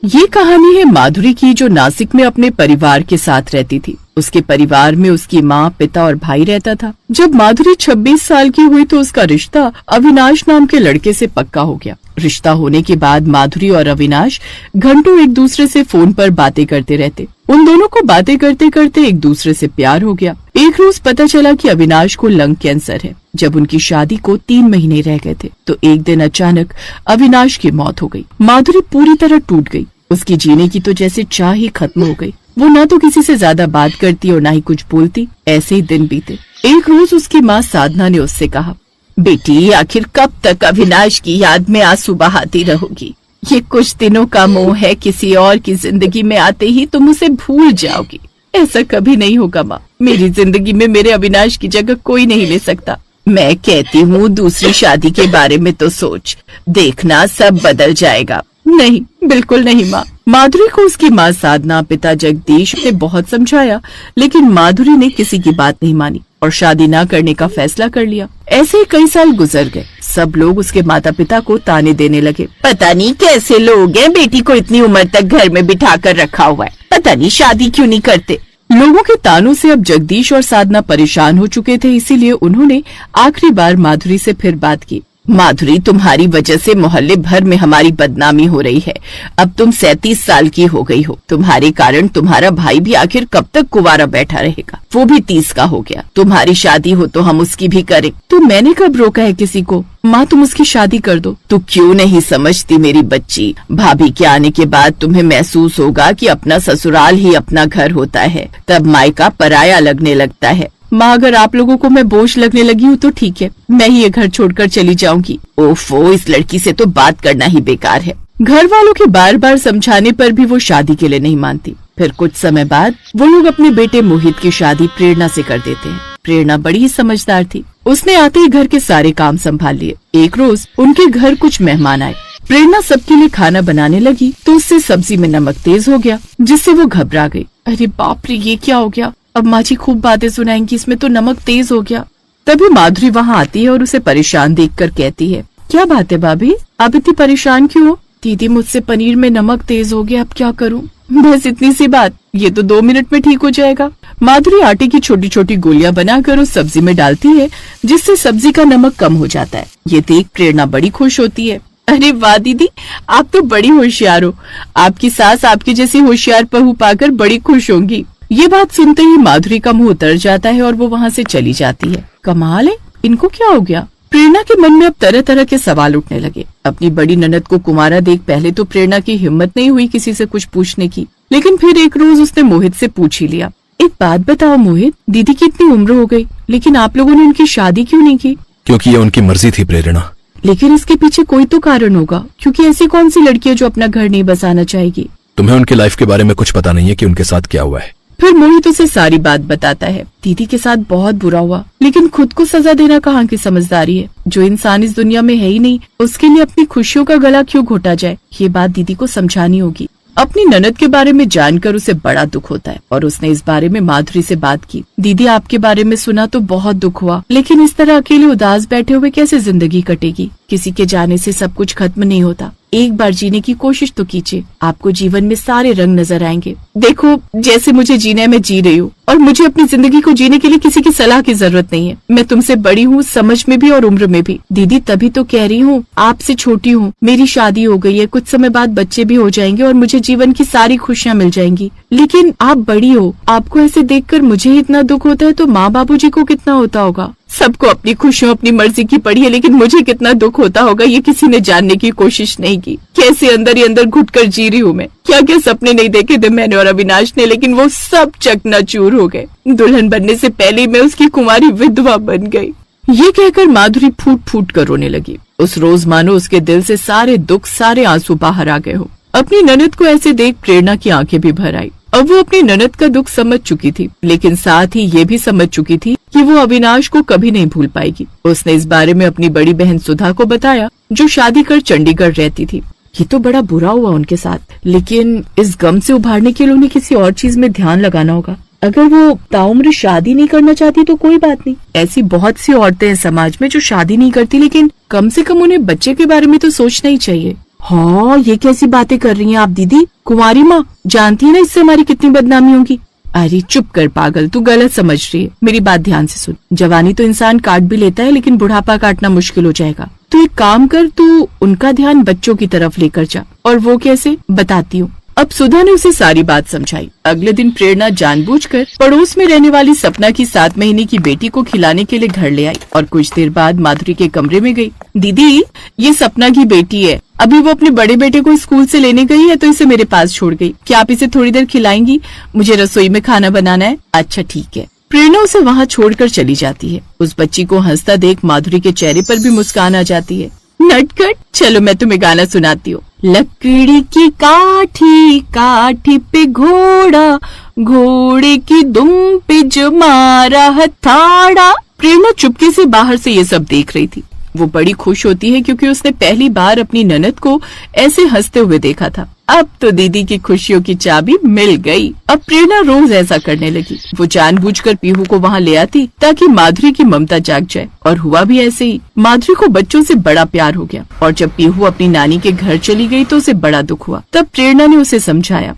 ये कहानी है माधुरी की, जो नासिक में अपने परिवार के साथ रहती थी। उसके परिवार में उसकी माँ, पिता और भाई रहता था। जब माधुरी 26 साल की हुई तो उसका रिश्ता अविनाश नाम के लड़के से पक्का हो गया। रिश्ता होने के बाद माधुरी और अविनाश घंटों एक दूसरे से फोन पर बातें करते रहते। उन दोनों को बातें करते करते एक दूसरे से प्यार हो गया। एक रोज पता चला कि अविनाश को लंग कैंसर है। जब उनकी शादी को 3 महीने रह गए थे तो एक दिन अचानक अविनाश की मौत हो गई। माधुरी पूरी तरह टूट गई। उसकी जीने की तो जैसे चाह ही खत्म हो गई। वो ना तो किसी से ज्यादा बात करती और ना ही कुछ बोलती। ऐसे ही दिन बीते। एक रोज उसकी माँ साधना ने उससे कहा, बेटी आखिर कब तक अविनाश की याद में आंसू बहाती रहोगी? ये कुछ दिनों का मोह है, किसी और की जिंदगी में आते ही तुम उसे भूल जाओगी। ऐसा कभी नहीं होगा माँ। मेरी जिंदगी में मेरे अविनाश की जगह कोई नहीं ले सकता। मैं कहती हूँ दूसरी शादी के बारे में तो सोच, देखना सब बदल जाएगा। नहीं, बिल्कुल नहीं माँ। माधुरी को उसकी माँ साधना, पिता जगदीश ने बहुत समझाया, लेकिन माधुरी ने किसी की बात नहीं मानी और शादी न करने का फैसला कर लिया। ऐसे ही कई साल गुजर गए। सब लोग उसके माता पिता को ताने देने लगे, पता नहीं कैसे लोग हैं, बेटी को इतनी उम्र तक घर में बिठा कर रखा हुआ है, पता नहीं शादी क्यों नहीं करते। लोगों के तानों से अब जगदीश और साधना परेशान हो चुके थे, इसीलिए उन्होंने आखिरी बार माधुरी से फिर बात की। माधुरी, तुम्हारी वजह से मोहल्ले भर में हमारी बदनामी हो रही है। अब तुम 37 साल की हो गई हो। तुम्हारे कारण तुम्हारा भाई भी आखिर कब तक कुंवारा बैठा रहेगा? वो भी 30 का हो गया। तुम्हारी शादी हो तो हम उसकी भी करें। तो मैंने कब रोका है किसी को? माँ, तुम उसकी शादी कर दो। तू क्यों नहीं समझती मेरी बच्ची? भाभी के आने के बाद तुम्हें महसूस होगा कि अपना ससुराल ही अपना घर होता है, तब मायका पराया लगने लगता है। माँ, अगर आप लोगों को मैं बोझ लगने लगी हूँ तो ठीक है, मैं ही ये घर छोड़कर चली जाऊंगी। ओफो, इस लड़की से तो बात करना ही बेकार है। घर वालों के बार बार समझाने पर भी वो शादी के लिए नहीं मानती। फिर कुछ समय बाद वो लोग अपने बेटे मोहित की शादी प्रेरणा से कर देते हैं। प्रेरणा बड़ी ही समझदार थी। उसने आते ही घर के सारे काम संभाल लिए। एक रोज उनके घर कुछ मेहमान आए। प्रेरणा सबके लिए खाना बनाने लगी तो उससे सब्जी में नमक तेज हो गया, जिससे वो घबरा गई। अरे बाप रे, ये क्या हो गया? अब माँ जी खूब बातें सुनाएंगी, इसमें तो नमक तेज हो गया। तभी माधुरी वहाँ आती है और उसे परेशान देखकर कहती है, क्या बात है भाभी, आप इतनी परेशान क्यों हो? दीदी, मुझसे पनीर में नमक तेज हो गया, अब क्या करूँ? बस इतनी सी बात, ये तो 2 मिनट में ठीक हो जाएगा। माधुरी आटे की छोटी छोटी गोलियां बनाकर उस सब्जी में डालती है, जिससे सब्जी का नमक कम हो जाता है। ये देख प्रेरणा बड़ी खुश होती है। अरे वाह दीदी, आप तो बड़ी होशियार हो। आपकी सास आपकी जैसी होशियार बहू पाकर बड़ी खुश होंगी। ये बात सुनते ही माधुरी का मुंह उतर जाता है और वो वहाँ से चली जाती है। कमाल है, इनको क्या हो गया? प्रेरणा के मन में अब तरह तरह के सवाल उठने लगे। अपनी बड़ी ननद को कुंवारा देख पहले तो प्रेरणा की हिम्मत नहीं हुई किसी से कुछ पूछने की, लेकिन फिर एक रोज उसने मोहित से पूछ ही लिया। एक बात बताओ मोहित, दीदी की इतनी उम्र हो गई, लेकिन आप लोगों ने उनकी शादी क्यों नहीं की? क्योंकि ये उनकी मर्जी थी प्रेरणा। लेकिन इसके पीछे कोई तो कारण होगा, क्योंकि ऐसी कौन सी लड़की है जो अपना घर नहीं बसाना चाहेगी? तुम्हें उनकी लाइफ के बारे में कुछ पता नहीं है कि उनके साथ क्या हुआ है। फिर मोहित उसे सारी बात बताता है। दीदी के साथ बहुत बुरा हुआ, लेकिन खुद को सजा देना कहाँ की समझदारी है? जो इंसान इस दुनिया में है ही नहीं, उसके लिए अपनी खुशियों का गला क्यों घोटा जाए? ये बात दीदी को समझानी होगी। अपनी ननद के बारे में जानकर उसे बड़ा दुख होता है और उसने इस बारे में माधुरी से बात की। दीदी, आपके बारे में सुना तो बहुत दुख हुआ, लेकिन इस तरह अकेले उदास बैठे हुए कैसे जिंदगी कटेगी? किसी के जाने से सब कुछ खत्म नहीं होता। एक बार जीने की कोशिश तो कीजिए, आपको जीवन में सारे रंग नजर आएंगे। देखो, जैसे मुझे जीना है मैं जी रही हूँ, और मुझे अपनी जिंदगी को जीने के लिए किसी की सलाह की जरूरत नहीं है। मैं तुमसे बड़ी हूँ, समझ में भी और उम्र में भी। दीदी, तभी तो कह रही हूँ, आपसे छोटी हूँ, मेरी शादी हो गई है, कुछ समय बाद बच्चे भी हो जाएंगे और मुझे जीवन की सारी खुशियाँ मिल जाएंगी। लेकिन आप बड़ी हो, आपको ऐसे देखकर मुझे ही इतना दुख होता है तो माँ बाबूजी को कितना होता होगा? सबको अपनी खुशियों अपनी मर्जी की पड़ी है, लेकिन मुझे कितना दुख होता होगा ये किसी ने जानने की कोशिश नहीं की। कैसे अंदर ही अंदर घुटकर जी रही हूँ मैं। क्या क्या सपने नहीं देखे थे मैंने और अविनाश ने, लेकिन वो सब चकनाचूर हो गए। दुल्हन बनने से पहले ही मैं उसकी कुंवारी विधवा बन गई। ये कहकर माधुरी फूट फूट कर रोने लगी। उस रोज मानो उसके दिल से सारे दुख, सारे आंसू बाहर आ गए हो। अपनी ननद को ऐसे देख प्रेरणा की आंखें भी भर आई। अब वो अपनी ननद का दुख समझ चुकी थी, लेकिन साथ ही ये भी समझ चुकी थी कि वो अविनाश को कभी नहीं भूल पाएगी। उसने इस बारे में अपनी बड़ी बहन सुधा को बताया, जो शादी कर चंडीगढ़ रहती थी। ये तो बड़ा बुरा हुआ उनके साथ, लेकिन इस गम से उभारने के लिए उन्हें किसी और चीज में ध्यान लगाना होगा। अगर वो ताउम्र शादी नहीं करना चाहती तो कोई बात नहीं। ऐसी बहुत सी औरतें हैं समाज में जो शादी नहीं करती, लेकिन कम से कम उन्हें बच्चे के बारे में तो सोचना ही चाहिए। हाँ, ये कैसी बातें कर रही हैं आप दीदी? कुंवारी माँ जानती है ना इससे हमारी कितनी बदनामी होगी। अरे चुप कर पागल, तू गलत समझ रही है। मेरी बात ध्यान से सुन। जवानी तो इंसान काट भी लेता है, लेकिन बुढ़ापा काटना मुश्किल हो जाएगा। तू एक काम कर, तू उनका ध्यान बच्चों की तरफ लेकर जा। और वो कैसे, बताती हूँ। अब सुधा ने उसे सारी बात समझाई। अगले दिन प्रेरणा जानबूझकर पड़ोस में रहने वाली सपना की 7 महीने की बेटी को खिलाने के लिए घर ले आई और कुछ देर बाद माधुरी के कमरे में गई। दीदी, ये सपना की बेटी है। अभी वो अपने बड़े बेटे को स्कूल से लेने गई है तो इसे मेरे पास छोड़ गई। क्या आप इसे थोड़ी देर खिलाएंगी? मुझे रसोई में खाना बनाना है। अच्छा ठीक है। प्रेरणा उसे वहाँ छोड़कर चली जाती है। उस बच्ची को हंसता देख माधुरी के चेहरे पर भी मुस्कान आ जाती है। नटखट, चलो मैं तुम्हें गाना सुनाती हूँ। लकड़ी की काठी, काठी पे घोड़ा, घोड़े की दुम पे जो मारा हथौड़ा। प्रेरणा चुपके से बाहर से ये सब देख रही थी। वो बड़ी खुश होती है क्योंकि उसने पहली बार अपनी ननद को ऐसे हंसते हुए देखा था। अब तो दीदी की खुशियों की चाबी मिल गई। अब प्रेरणा रोज ऐसा करने लगी। वो जानबूझकर पीहू को वहाँ ले आती ताकि माधुरी की ममता जाग जाए, और हुआ भी ऐसे ही। माधुरी को बच्चों से बड़ा प्यार हो गया, और जब पीहू अपनी नानी के घर चली गई तो उसे बड़ा दुख हुआ। तब प्रेरणा ने उसे समझाया,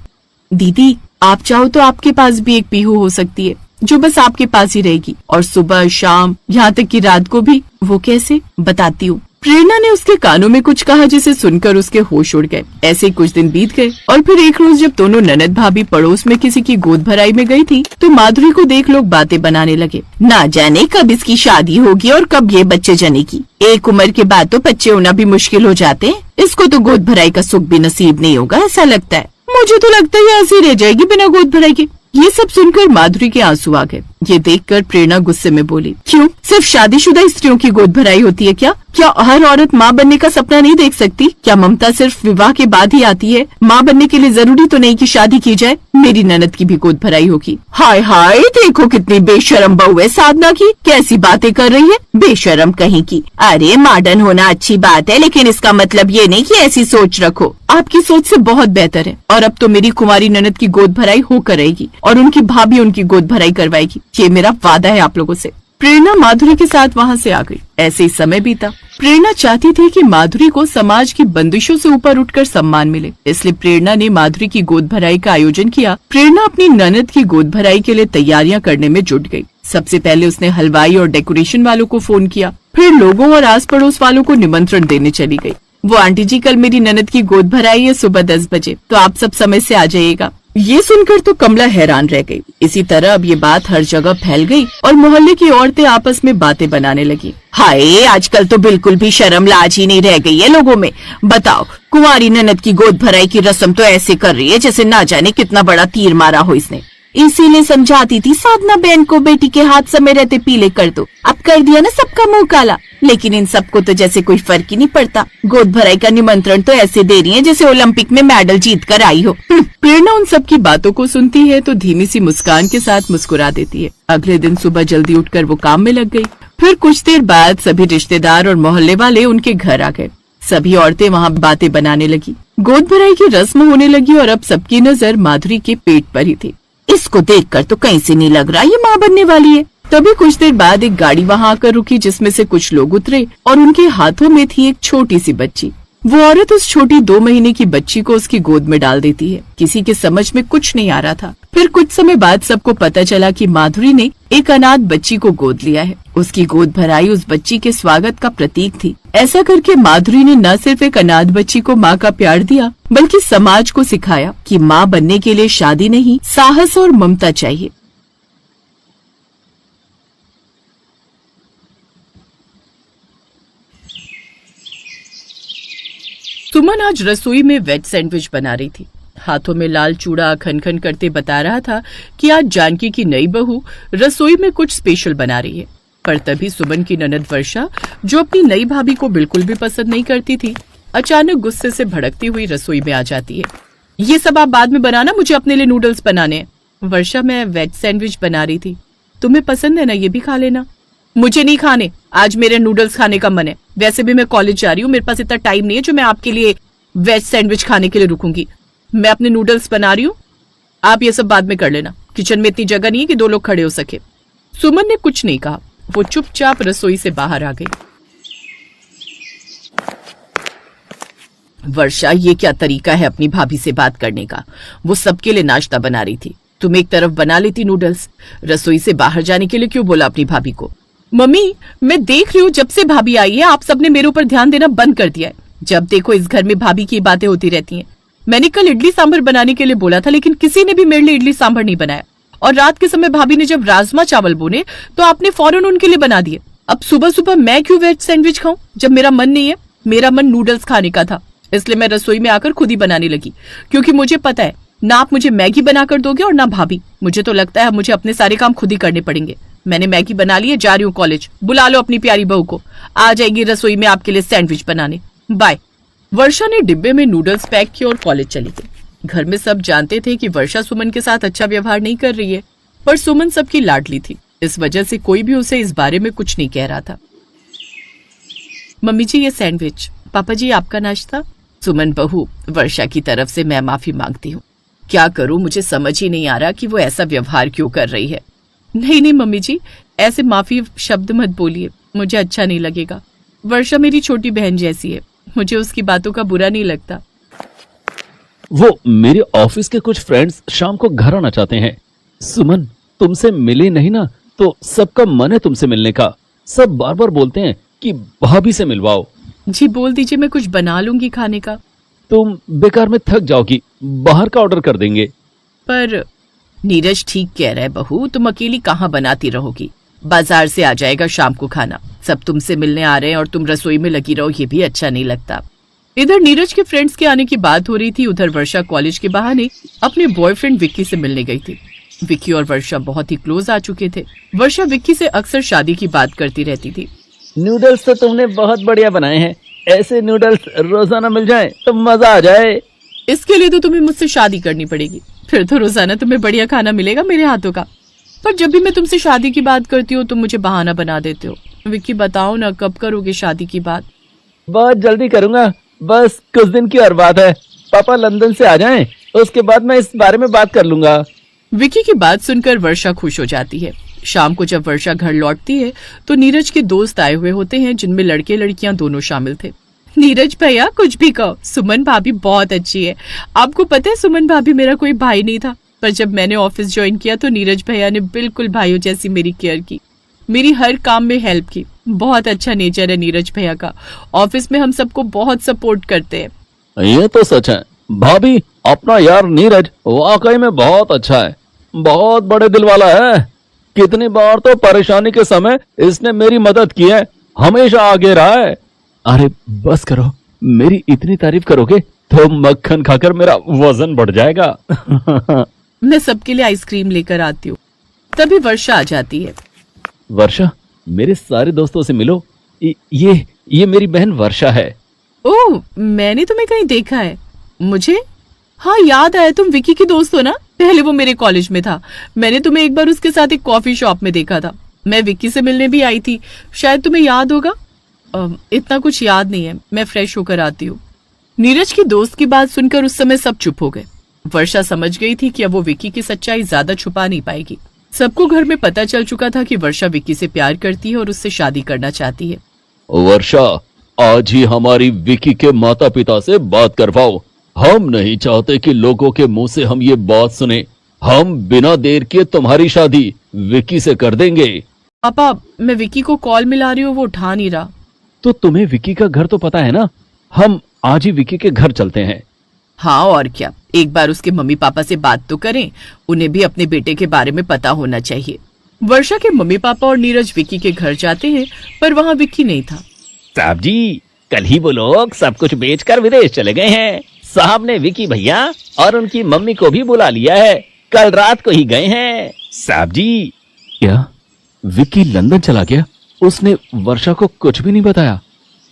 दीदी आप चाहो तो आपके पास भी एक पीहू हो सकती है जो बस आपके पास ही रहेगी, और सुबह शाम यहाँ तक कि रात को भी। वो कैसे, बताती हूँ। प्रेरणा ने उसके कानों में कुछ कहा जिसे सुनकर उसके होश उड़ गए। ऐसे कुछ दिन बीत गए और फिर एक रोज जब दोनों ननद भाभी पड़ोस में किसी की गोद भराई में गई थी तो माधुरी को देख लोग बातें बनाने लगे। ना जाने कब इसकी शादी होगी और कब ये बच्चे जनेगी। एक उम्र के बाद तो बच्चे होना भी मुश्किल हो जाते हैं। इसको तो गोद भराई का सुख भी नसीब नहीं होगा ऐसा लगता है। मुझे तो लगता है ऐसी रह जाएगी बिना गोद भराई के। ये सब सुनकर माधुरी के आंसू आ गए। ये देखकर प्रेरणा गुस्से में बोली, क्यों, सिर्फ शादीशुदा स्त्रियों की गोद भराई होती है क्या? क्या हर औरत माँ बनने का सपना नहीं देख सकती? क्या ममता सिर्फ विवाह के बाद ही आती है? माँ बनने के लिए जरूरी तो नहीं कि शादी की जाए। मेरी ननद की भी गोद भराई होगी। हाय हाय, देखो कितनी बेशरम बहू है साधना की, कैसी बातें कर रही है, बेशरम कहीं की। अरे मॉडर्न होना अच्छी बात है, लेकिन इसका मतलब ये नहीं कि ऐसी सोच रखो। आपकी सोच से बहुत बेहतर है। और अब तो मेरी कुमारी ननद की गोद भराई होकर रहेगी और उनकी भाभी उनकी गोद भराई करवाएगी। ये मेरा वादा है आप लोगों से। प्रेरणा माधुरी के साथ वहाँ से आ गई। ऐसे ही समय बीता। प्रेरणा चाहती थी कि माधुरी को समाज की बंदिशों से ऊपर उठकर सम्मान मिले, इसलिए प्रेरणा ने माधुरी की गोद भराई का आयोजन किया। प्रेरणा अपनी ननद की गोद भराई के लिए तैयारियां करने में जुट गई। सबसे पहले उसने हलवाई और डेकोरेशन वालों को फोन किया, फिर लोगों और आस पड़ोस वालों को निमंत्रण देने चली गई। वो आंटी जी, कल मेरी ननद की गोद भराई है सुबह 10 बजे, तो आप सब समय से आ जाइएगा। ये सुनकर तो कमला हैरान रह गई। इसी तरह अब ये बात हर जगह फैल गई और मोहल्ले की औरतें आपस में बातें बनाने लगी। हाय, आजकल तो बिल्कुल भी शर्म लाज ही नहीं रह गई है लोगों में। बताओ, कुंवारी ननद की गोद भराई की रस्म तो ऐसे कर रही है जैसे ना जाने कितना बड़ा तीर मारा हो इसने। इसीलिए समझाती थी साधना बहन को, बेटी के हाथ समय रहते पीले कर दो। अब कर दिया ना सबका मुंह काला। लेकिन इन सबको तो जैसे कोई फर्क ही नहीं पड़ता। गोद भराई का निमंत्रण तो ऐसे दे रही है जैसे ओलंपिक में मेडल जीत कर आई हो। प्रेरणा उन सब की बातों को सुनती है तो धीमी सी मुस्कान के साथ मुस्कुरा देती है। अगले दिन सुबह जल्दी उठकर वो काम में लग गई। फिर कुछ देर बाद सभी रिश्तेदार और मोहल्ले वाले उनके घर आ गए। सभी औरतें वहाँ बातें बनाने लगी। गोद भराई की रस्म होने लगी और अब सबकी नजर माधुरी के पेट पर ही थी। इसको देखकर तो कहीं से नहीं लग रहा ये माँ बनने वाली है। तभी कुछ देर बाद एक गाड़ी वहाँ आकर रुकी जिसमें से कुछ लोग उतरे और उनके हाथों में थी एक छोटी सी बच्ची। वो औरत उस छोटी 2 महीने की बच्ची को उसकी गोद में डाल देती है। किसी के समझ में कुछ नहीं आ रहा था। फिर कुछ समय बाद सबको पता चला कि माधुरी ने एक अनाथ बच्ची को गोद लिया है। उसकी गोद भराई उस बच्ची के स्वागत का प्रतीक थी। ऐसा करके माधुरी ने न सिर्फ एक अनाथ बच्ची को माँ का प्यार दिया, बल्कि समाज को सिखाया कि माँ बनने के लिए शादी नहीं, साहस और ममता चाहिए। सुमन आज रसोई में वेज सैंडविच बना रही थी। हाथों में लाल चूड़ा खन खन करते बता रहा था कि आज जानकी की नई बहू रसोई में कुछ स्पेशल बना रही है। पर तभी सुमन की ननद वर्षा, जो अपनी नई भाभी को बिल्कुल भी पसंद नहीं करती थी, अचानक गुस्से से भड़कती हुई रसोई में आ जाती है। ये सब आप बाद में बनाना, मुझे अपने लिए नूडल्स बनाने हैं। वर्षा, मैं वेज सैंडविच बना रही थी, तुम्हें पसंद है ना, ये भी खा लेना। मुझे नहीं खाने, आज मेरे नूडल्स खाने का मन है। वैसे भी मैं कॉलेज जा रही हूँ, मेरे पास इतना टाइम नहीं है जो मैं आपके लिए वेज सैंडविच खाने के लिए रुकूंगी। मैं अपने नूडल्स बना रही हूँ, आप ये सब बाद में कर लेना। किचन में इतनी जगह नहीं है कि 2 लोग खड़े हो सके। सुमन ने कुछ नहीं कहा। वो चुपचाप रसोई से बाहर आ गई। वर्षा, ये क्या तरीका है अपनी भाभी से बात करने का? वो सबके लिए नाश्ता बना रही थी, तुम एक तरफ बना लेती नूडल्स। रसोई से बाहर जाने के लिए क्यों बोला अपनी भाभी को? मम्मी, मैं देख रही हूँ जब से भाभी आई है आप सबने मेरे ऊपर ध्यान देना बंद कर दिया है। जब देखो इस घर में भाभी की बातें होती रहती हैं। मैंने कल इडली सांभर बनाने के लिए बोला था, लेकिन किसी ने भी मेरे लिए इडली सांभर नहीं बनाया। और रात के समय भाभी ने जब राजमा चावल बोने तो आपने फौरन उनके लिए बना दिए। अब सुबह सुबह मैं क्यों वेज सैंडविच खाऊं जब मेरा मन नहीं है? मेरा मन नूडल्स खाने का था, इसलिए मैं रसोई में आकर खुद ही बनाने लगी, क्योंकि मुझे पता है ना आप मुझे मैगी बनाकर दोगे और ना भाभी। मुझे तो लगता है मुझे अपने सारे काम खुद ही करने पड़ेंगे। मैंने मैगी बना ली है, जा रही हूँ कॉलेज। बुला लो अपनी प्यारी बहू को, आ जाएगी रसोई में आपके लिए सैंडविच बनाने। बाय। वर्षा ने डिब्बे में नूडल्स पैक किए और कॉलेज चली गई। घर में सब जानते थे कि वर्षा सुमन के साथ अच्छा व्यवहार नहीं कर रही है, पर सुमन सबकी लाडली थी, इस वजह से कोई भी उसे इस बारे में कुछ नहीं कह रहा था। मम्मी जी, ये सैंडविच। पापा जी, आपका नाश्ता। सुमन बहू, वर्षा की तरफ से मैं माफी मांगती हूँ। क्या करूँ, मुझे समझ ही नहीं आ रहा कि वो ऐसा व्यवहार क्यों कर रही है। नहीं नहीं मम्मी जी, ऐसे माफी शब्द मत बोलिए, मुझे अच्छा नहीं लगेगा। वर्षा मेरी छोटी बहन जैसी है, मुझे उसकी बातों का बुरा नहीं लगता। वो मेरे ऑफिस के कुछ फ्रेंड्स शाम को घर आना चाहते हैं। सुमन, तुमसे मिले नहीं ना तो सबका मन है तुमसे मिलने का। सब बार बार बोलते हैं कि भाभी से मिलवाओ। जी बोल दीजिए, मैं कुछ बना लूंगी खाने का। तुम बेकार में थक जाओगी, बाहर का ऑर्डर कर देंगे। पर नीरज ठीक कह रहा है बहू, तुम अकेली कहाँ बनाती रहोगी? बाजार से आ जाएगा शाम को खाना। सब तुमसे मिलने आ रहे हैं और तुम रसोई में लगी रहो, ये भी अच्छा नहीं लगता। इधर नीरज के फ्रेंड्स के आने की बात हो रही थी, उधर वर्षा कॉलेज के बहाने अपने बॉयफ्रेंड विक्की से मिलने गई थी। विक्की और वर्षा बहुत ही क्लोज आ चुके थे। वर्षा विक्की से अक्सर शादी की बात करती रहती थी। नूडल्स तो तुमने बहुत बढ़िया बनाए हैं, ऐसे नूडल्स रोजाना मिल जाएं तो मजा आ जाए। इसके लिए तो तुम्हें मुझसे शादी करनी पड़ेगी, फिर तो रोजाना तुम्हें बढ़िया खाना मिलेगा मेरे हाथों का। पर जब भी मैं तुमसे शादी की बात करती हूँ तुम मुझे बहाना बना देते हो। विक्की बताओ ना, कब करोगे शादी की बात? बहुत जल्दी करूंगा, बस कुछ दिन की और बात है। पापा लंदन से आ जाएं, उसके बाद मैं इस बारे में बात कर लूंगा। विक्की की बात सुनकर वर्षा खुश हो जाती है। शाम को जब वर्षा घर लौटती है तो नीरज के दोस्त आए हुए होते हैं, जिनमें लड़के लड़कियां दोनों शामिल थे। नीरज भैया, कुछ भी कहो, सुमन भाभी बहुत अच्छी है। आपको पता है सुमन भाभी मेरा कोई भाई नहीं था, पर जब मैंने ऑफिस ज्वाइन किया तो नीरज भैया ने बिल्कुल भाइयों जैसी मेरी केयर की, मेरी हर काम में हेल्प की। बहुत अच्छा नेचर है नीरज भैया का। ऑफिस में हम सबको बहुत सपोर्ट करते हैं। ये तो सच है भाभी, अपना यार नीरज वाकई में बहुत अच्छा है, बहुत बड़े दिल वाला है। कितनी बार तो परेशानी के समय इसने मेरी मदद की है, हमेशा आगे रहा है। अरे बस करो, मेरी इतनी तारीफ करोगे तो मक्खन खाकर मेरा वजन बढ़ जाएगा। मैं सबके लिए आइसक्रीम लेकर आती हूँ। तभी वर्षा आ जाती है। वर्षा, मेरे सारे दोस्तों से मिलो, ये मेरी बहन वर्षा है। ओह, मैंने तुम्हें कहीं देखा है। मुझे हाँ याद आया, तुम विकी की दोस्त हो ना? पहले वो मेरे कॉलेज में था, मैंने तुम्हें एक बार उसके साथ एक कॉफी शॉप में देखा था। मैं विकी से मिलने भी आई थी, शायद तुम्हें याद होगा। इतना कुछ याद नहीं है, मैं फ्रेश होकर आती हूँ। नीरज की दोस्त की बात सुनकर उस समय सब चुप हो गए। वर्षा समझ गई थी कि अब वो विकी की सच्चाई ज्यादा छुपा नहीं पाएगी। सबको घर में पता चल चुका था कि वर्षा विकी से प्यार करती है और उससे शादी करना चाहती है। वर्षा, आज ही हमारी विकी के माता पिता से बात करवाओ। हम नहीं चाहते कि लोगों के मुंह से हम ये बात सुने। हम बिना देर के तुम्हारी शादी विकी से कर देंगे। पापा, मैं विकी को कॉल मिला रही हूँ, वो उठा नहीं रहा। तो तुम्हें विकी का घर तो पता है ना? हम आज ही विकी के घर चलते हैं। हाँ और क्या, एक बार उसके मम्मी पापा से बात तो करें, उन्हें भी अपने बेटे के बारे में पता होना चाहिए। वर्षा के मम्मी पापा और नीरज विकी के घर जाते हैं, पर वहाँ विकी नहीं था। साहब जी, कल ही वो लोग सब कुछ बेचकर विदेश चले गए हैं। साहब ने विकी भैया और उनकी मम्मी को भी बुला लिया है, कल रात को ही गए हैं। साहब जी। क्या विकी लंदन चला गया? उसने वर्षा को कुछ भी नहीं बताया?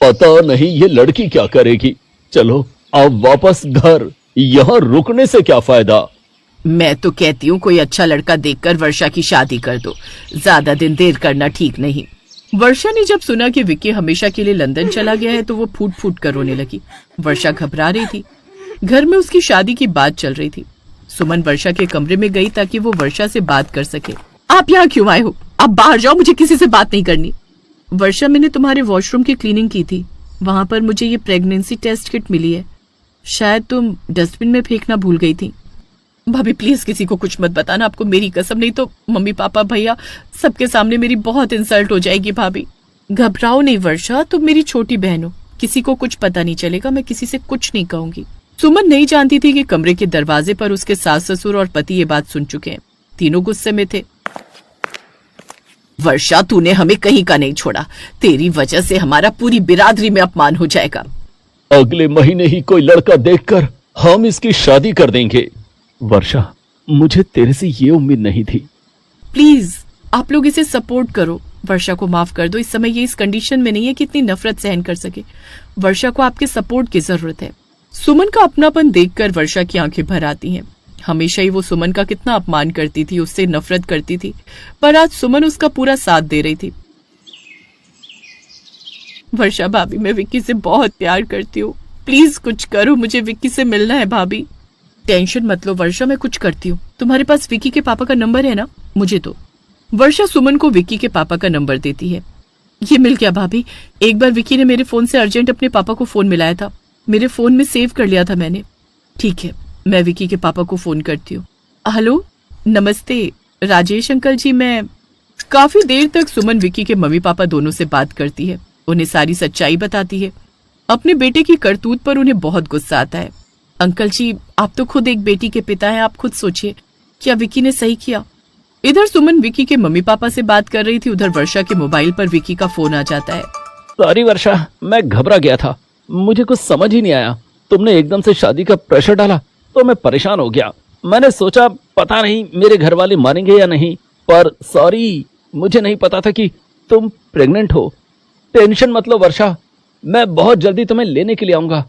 पता नहीं ये लड़की क्या करेगी। चलो अब वापस घर, यहाँ रुकने से क्या फायदा। मैं तो कहती हूँ कोई अच्छा लड़का देखकर वर्षा की शादी कर दो, ज्यादा दिन देर करना ठीक नहीं। वर्षा ने जब सुना कि विक्की हमेशा के लिए लंदन चला गया है तो वो फूट फूट कर रोने लगी। वर्षा घबरा रही थी। घर में उसकी शादी की बात चल रही थी। सुमन वर्षा के कमरे में गई ताकि वो वर्षा से बात कर सके। आप यहाँ क्यों आए हो? आप बाहर जाओ, मुझे किसी से बात नहीं करनी। वर्षा, मैंने तुम्हारे वॉशरूम की क्लीनिंग की थी, वहाँ पर मुझे ये प्रेगनेंसी टेस्ट किट मिली है। शायद तुम डस्टबिन में फेंकना भूल गई थी। भाभी प्लीज किसी को कुछ मत बताना, आपको मेरी कसम, नहीं तो मम्मी पापा भैया सबके सामने मेरी बहुत इंसल्ट हो जाएगी। भाभी घबराओ नहीं वर्षा, तुम मेरी छोटी बहन हो, किसी को कुछ पता नहीं चलेगा, मैं किसी से कुछ नहीं कहूंगी। सुमन नहीं जानती थी कि कमरे के दरवाजे पर उसके सास ससुर और पति ये बात सुन चुके हैं। तीनों गुस्से में थे। वर्षा तूने हमें कहीं का नहीं छोड़ा, तेरी वजह से हमारा पूरी बिरादरी में अपमान हो जाएगा। अगले महीने ही कोई लड़का देखकर हम इसकी शादी कर देंगे। वर्षा, मुझे तेरे से ये उम्मीद नहीं थी। प्लीज आप लोग इसे सपोर्ट करो, वर्षा को माफ कर दो। इस समय ये इस कंडीशन में नहीं है कि इतनी नफरत सहन कर सके। वर्षा को आपके सपोर्ट की जरूरत है। सुमन का अपनापन देखकर वर्षा की आंखें भर आती हैं। हमेशा ही वो सुमन का कितना अपमान करती थी, उससे नफरत करती थी, पर आज सुमन उसका पूरा साथ दे रही थी। वर्षा भाभी, मैं विक्की से बहुत प्यार करती हूँ, प्लीज कुछ करो, मुझे विक्की से मिलना है। भाभी टेंशन मत लो वर्षा, मैं कुछ करती हूँ। तुम्हारे पास विक्की के पापा का नंबर है ना? मुझे दो। वर्षा सुमन को विक्की के पापा का नंबर देती है। ये मिल गया भाभी, एक बार विक्की ने मेरे फोन से अर्जेंट अपने पापा को फोन मिलाया था, मेरे फोन में सेव कर लिया था मैंने। ठीक है, मैं विक्की के पापा को फोन करती हूँ। हेलो, नमस्ते राजेश अंकल जी। मैं काफी देर तक सुमन विक्की के मम्मी पापा दोनों से बात करती है, उन्हें सारी सच्चाई बताती है। अपने बेटे की करतूत पर उन्हें बहुत गुस्सा आता है। अंकल जी, आप तो खुद एक बेटी के पिता हैं, आप खुद सोचिए, क्या विक्की ने सही किया? इधर सुमन विक्की के मम्मी पापा से बात कर रही थी, उधर वर्षा के मोबाइल पर विक्की का फोन आ जाता है। सॉरी वर्षा, मैं घबरा गया था, मुझे कुछ समझ ही नहीं आया। तुमने एकदम से शादी का प्रेशर डाला तो मैं परेशान हो गया। मैंने सोचा पता नहीं मेरे घर वाले मानेंगे या नहीं, पर सॉरी, मुझे नहीं पता था कि तुम प्रेग्नेंट हो। टेंशन मत लो वर्षा, मैं बहुत जल्दी तुम्हें लेने के लिए आऊंगा।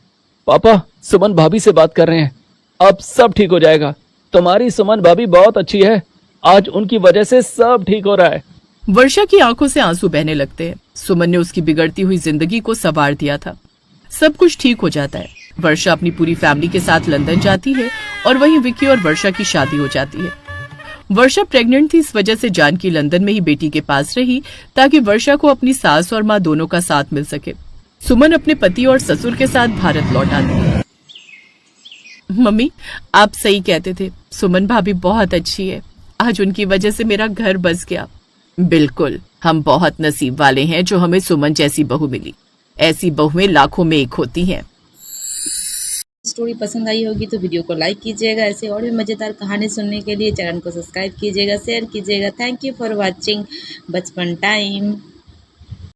पापा सुमन भाभी से बात कर रहे हैं, अब सब ठीक हो जाएगा। तुम्हारी सुमन भाभी बहुत अच्छी है, आज उनकी वजह से सब ठीक हो रहा है। वर्षा की आंखों से आंसू बहने लगते हैं। सुमन ने उसकी बिगड़ती हुई जिंदगी को संवार दिया था। सब कुछ ठीक हो जाता है। वर्षा अपनी पूरी फैमिली के साथ लंदन जाती है और वहीं विक्की और वर्षा की शादी हो जाती है। वर्षा प्रेग्नेंट थी, इस वजह से जानकी लंदन में ही बेटी के पास रही ताकि वर्षा को अपनी सास और माँ दोनों का साथ मिल सके। सुमन अपने पति और ससुर के साथ भारत लौट आती है। मम्मी आप सही कहते थे, सुमन भाभी बहुत अच्छी है, आज उनकी वजह से मेरा घर बस गया। बिल्कुल, हम बहुत नसीब वाले हैं जो हमें सुमन जैसी बहू मिली। ऐसी बहुएं लाखों में एक होती हैं। स्टोरी पसंद आई होगी तो वीडियो को लाइक कीजिएगा। ऐसे और भी मज़ेदार कहानी सुनने के लिए चैनल को सब्सक्राइब कीजिएगा, शेयर कीजिएगा। थैंक यू फॉर वॉचिंग बचपन टाइम।